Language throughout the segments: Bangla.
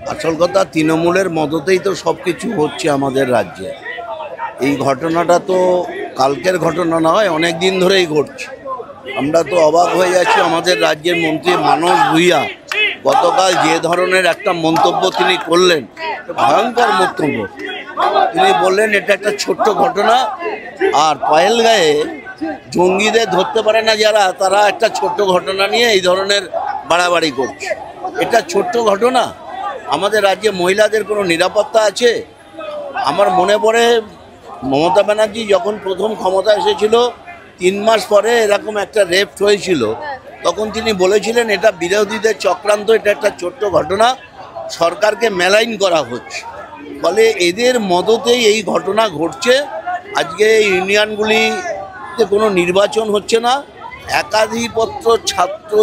আসল কথা তৃণমূলের মদতেই তো সব কিছু হচ্ছে আমাদের রাজ্যে। এই ঘটনাটা তো কালকের ঘটনা নয়, অনেক দিন ধরেই ঘটছে। আমরা তো অবাক হয়ে যাচ্ছি। আমাদের রাজ্যের মন্ত্রী মানস ভূঁইয়া গতকাল যে ধরনের একটা মন্তব্য তিনি করলেন, ভয়ঙ্কর বক্তব্য। তিনি বললেন এটা একটা ছোট্ট ঘটনা, আর পায়েলগাঁয়ে জঙ্গিদের ধরতে পারে না যারা, তারা একটা ছোট্ট ঘটনা নিয়ে এই ধরনের বাড়াবাড়ি করছে। এটা ছোট্ট ঘটনা। আমাদের রাজ্যে মহিলাদের কোনো নিরাপত্তা আছে? আমার মনে পড়ে মমতা ব্যানার্জি যখন প্রথম ক্ষমতা এসেছিল 3 মাস পরে এরকম একটা রেপ হয়েছিল, তখন তিনি বলেছিলেন এটা বিরোধীদের চক্রান্ত, এটা একটা ছোট্ট ঘটনা, সরকারকে মেলাইন করা হচ্ছে। ফলে এদের মদতেই এই ঘটনা ঘটছে। আজকে ইউনিয়নগুলিতে কোনো নির্বাচন হচ্ছে না, একাধিপত্র ছাত্র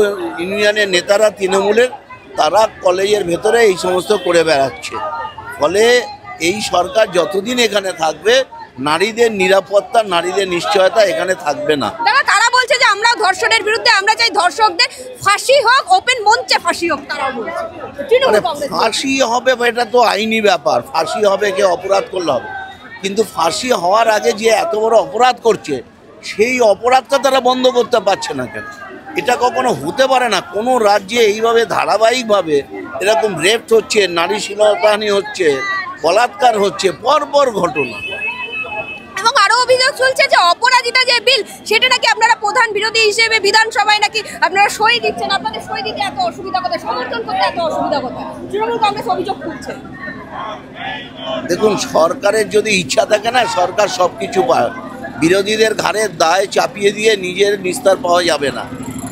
ইউনিয়নের নেতারা তৃণমূলের, তারা কলেজের ভেতরে এই সমস্ত করে বেড়াচ্ছে। ফলে এই সরকার যতদিন এখানে থাকবে, নারীদের নিরাপত্তা, নারীদের নিশ্চয়তা এখানে থাকবে না। তারা বলছে যে আমরা ধর্ষণের বিরুদ্ধে, আমরা চাই ধর্ষকদের ফাঁসি হোক, ওপেন মঞ্চে ফাঁসি হোক। তারাও বলছে ফাঁসি হবে, এটা তো আইনি ব্যাপার। ফাঁসি হবে, কে অপরাধ করলে হবে, কিন্তু ফাঁসি হওয়ার আগে যে এত বড় অপরাধ করছে, সেই অপরাধটা তারা বন্ধ করতে পারছে না কেন? এটা কখনো হতে পারে না। কোনো রাজ্যে এইভাবে ধারাবাহিকভাবে এরকম রেপ হচ্ছে, নারী শ্লীলতাহানি হচ্ছে, বলাৎকার হচ্ছে, পরপর ঘটনা। এবং আরো অভিযোগ চলছে যে অপরাজিতা যে বিল, সেটা নাকি আপনারা প্রধান বিরোধী হিসেবে বিধানসভায় নাকি আপনারা সই দিচ্ছেন। আপনাদের সই দিতে এত অসুবিধা কোথায়? সমর্থন করতে এত অসুবিধা কোথায়? তৃণমূল কংগ্রেস অভিযোগ করছে। দেখুন, সরকারের যদি ইচ্ছা থাকে না, সরকার সব কিছু পায়। বিরোধীদের ঘাড়ের দায় চাপিয়ে দিয়ে নিজের নিস্তার পাওয়া যাবে না।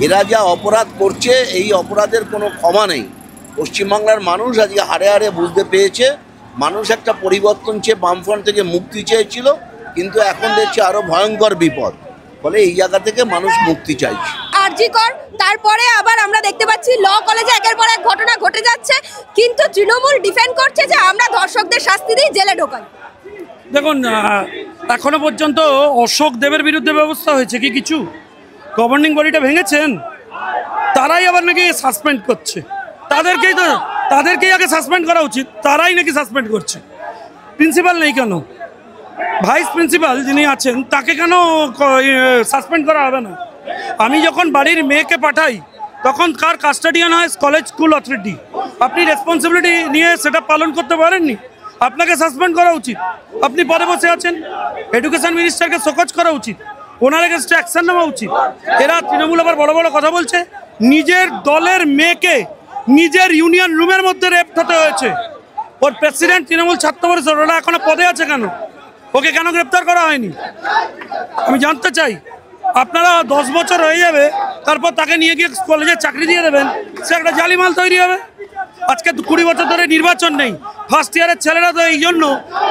এরা যা অপরাধ করছে, এই অপরাধের কোনো ক্ষমা নেই। পশ্চিমবাংলার মানুষ আজকে হাড়ে হাড়ে বুঝতে পেরেছে। মানুষ একটা পরিবর্তন চেয়ে বামফ্রন্ট থেকে মুক্তি চেয়েছিল, কিন্তু এখন দেখছে আরো ভয়ঙ্কর বিপদ। ফলে এই জায়গা থেকে মানুষ মুক্তি চাইছে। আরজিকর, তারপরে আবার আমরা দেখতে পাচ্ছি ল কলেজে একের পর এক ঘটনা ঘটে যাচ্ছে, কিন্তু তৃণমূল ডিফেন্ড করছে যে আমরা ধর্ষকদের শাস্তি দিই, জেলে ঢোকাই। দেখুন, এখনো পর্যন্ত অশোক দেবের বিরুদ্ধে ব্যবস্থা হয়েছে কি কিছু? গভর্নিং বডিটা ভেঙেছেন, তারাই আবার নাকি সাসপেন্ড করছে। তাদেরকেই আগে সাসপেন্ড করা উচিত, তারাই নাকি সাসপেন্ড করছে। প্রিন্সিপাল নেই কেন? ভাইস প্রিন্সিপাল যিনি আছেন, তাকে কেন সাসপেন্ড করা হবে না? আমি যখন বাড়ির মেয়েকে পাঠাই, তখন কার কাস্টাডিয়ান হয়? College school authority. আপনি রেসপন্সিবিলিটি নিয়ে সেটা পালন করতে পারেননি, আপনাকে সাসপেন্ড করা উচিত। আপনি পদে বসে আছেন, এডুকেশন মিনিস্টারকে শোকজ করা উচিত, ওনার এগেনস্টে অ্যাকশন নেওয়া উচিত। এরা তৃণমূল আবার বড় বড় কথা বলছে। নিজের দলের মেয়েকে নিজের ইউনিয়ন রুমের মধ্যে রেপ হতে হয়েছে। ওর প্রেসিডেন্ট তৃণমূল ছাত্র পরিষদ, ওরা এখনো পদে আছে কেন? ওকে কেন গ্রেপ্তার করা হয়নি? আমি জানতে চাই। আপনারা 10 বছর হয়ে যাবে, তারপর তাকে নিয়ে গিয়ে কলেজে চাকরি দিয়ে দেবেন, সে একটা জালিমাল তৈরি হবে। আজকে 20 বছর ধরে নির্বাচন নেই, ফার্স্ট ইয়ারের ছেলেরা তো এই জন্য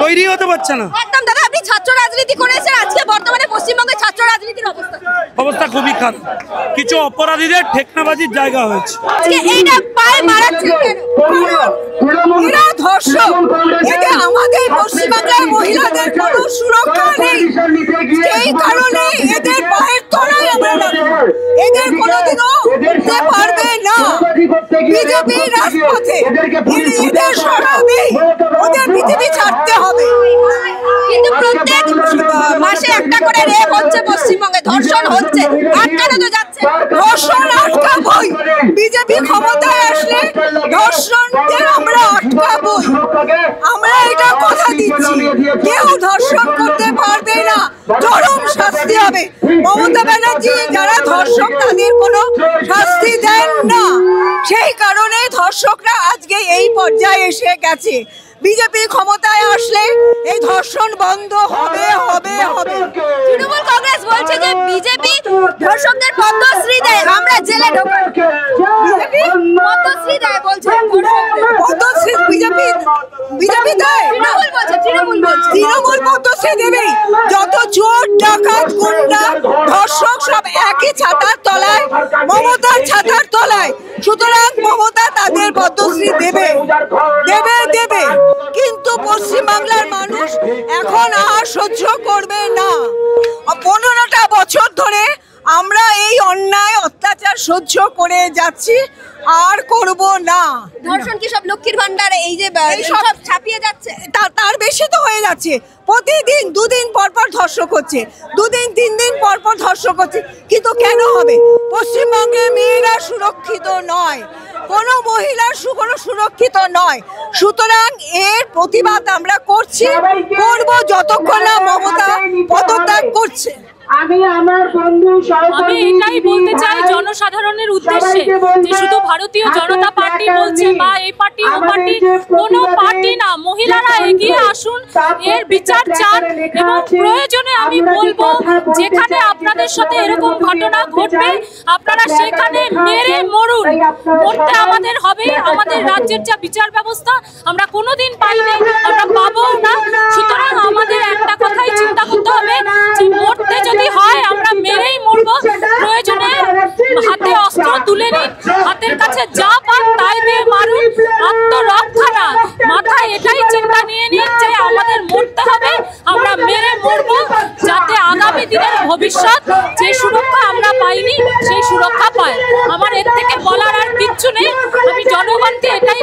তৈরি হতে পারছে না। একদম দাদা, আপনি ছাত্র রাজনীতি করেছেন, আজকে বর্তমানে পশ্চিমবঙ্গের ছাত্র রাজনীতির অবস্থা খুবই খারাপ। কিছু অপরাধীদের ঠেকনাবাজির জায়গা হয়েছে। আমাদের পশ্চিমবাংলার মহিলাদের কোনো সুরক্ষা নেই, সেই কারণে এদের পায়ের তলায় আমরা এদের কোনোদিনও উঠতে পারবে না। বিজেপি রাজপথে এদের সরাবেই, ওদের পৃথিবী ছাড়তে হবে। কিন্তু প্রত্যেক মাসে একটা করে রেপ হচ্ছে পশ্চিমবঙ্গে, ধর্ষণ হচ্ছে, আটকানো তো যাচ্ছে। ধর্ষণ আটকাবই, বিজেপি ক্ষমতায় আসলে ধর্ষণকে আমরা আটকাবই। আমরা এটা কথা দিচ্ছি, কেউ ধর্ষণ করতে পারবে না, চরম শাস্তি হবে। মমতা ব্যানার্জি যারা ধর্ষক, তাদের কোনো শাস্তি দেন না, সেই কারণে ধর্ষকরা আজকে এই পর্যায়ে এসে গেছে। বিজেপি ক্ষমতায় আসলে এই ধর্ষণ বন্ধ হবে হবে হবে। তৃণমূল কংগ্রেস বলছে যে বিজেপি ধর্ষকদের পদ্মশ্রী দেয়, আমরা জেলে ঢোকাই। বিজেপি পদ্মশ্রী দেয় বলছে, পদ্মশ্রী বিজেপি দেয়। তৃণমূল পদ্মশ্রী দেবেই। যত চোর, ডাকাত, গুন্ডা, ধর্ষক সব একই ছাতার তলায়, মমতার ছাতার তলায়। সুতরাং মমতা তাদের পদ্মশ্রী দেবে দেবে দেবে, কিন্তু পশ্চিমবাংলার মানুষ এখন আর সহ্য করবে না। 15টা বছর ধরে আমরা এই অন্যায় অত্যাচার সহ্য করে যাচ্ছি, আর করব না। ধর্ষণ কি সব লক্ষ্মীর ভান্ডার এই যে এইসব সব ছাপিয়ে যাচ্ছে? তার বেশি তো হয়ে যাচ্ছে। প্রতিদিন 2 দিন পর পর ধর্ষক হচ্ছে, 2 দিন 3 দিন পর পর ধর্ষক হচ্ছে। কিন্তু কেন হবে? পশ্চিমবঙ্গে মেয়েরা সুরক্ষিত নয়, কোনো মহিলা সুরক্ষিত নয়। সুতরাং এর প্রতিবাদ আমরা করছি, করব যতক্ষণ না মমতা পদত্যাগ করছে। আমি এটাই বলতে চাই জনসাধারণের উদ্দেশ্যে যে শুধু ভারতীয় জনতা পার্টি বলছে বা এই পার্টি ও পার্টি, কোনো পার্টি না, মহিলারা এগিয়ে আসুন, এর বিচার চান। এবং প্রয়োজনে আমি বলবো যেখানে আপনাদের সাথে এরকম ঘটনা ঘটবে আপনারা সেখানে মেরে মরুন, মরতে আমাদের হবে। আমাদের রাজ্যের যা বিচার ব্যবস্থা আমরা কোনোদিন পাইনি, আমরা পাবো না। সুতরাং আমাদের একটা কথাই চিন্তা করতে হবে যে মরতে যদি হয় আমরা মেরেই মরবো। প্রয়োজনে হাতে অস্ত্র তুলে নিন, হাতের কাছে যা পান তাই দিয়ে মারুন, আত্মরক্ষা না। মাথায় এটাই চিন্তা নিয়ে নিন যে আমাদের মরতে হবে, আমরা মেরে মরবো, যাতে আগামী দিনের ভবিষ্যৎ যে সুরক্ষা আমরা পাইনি সেই সুরক্ষা পায়। আমার এর থেকে বলার আর কিচ্ছু নেই। আমি জনগণকে এটাই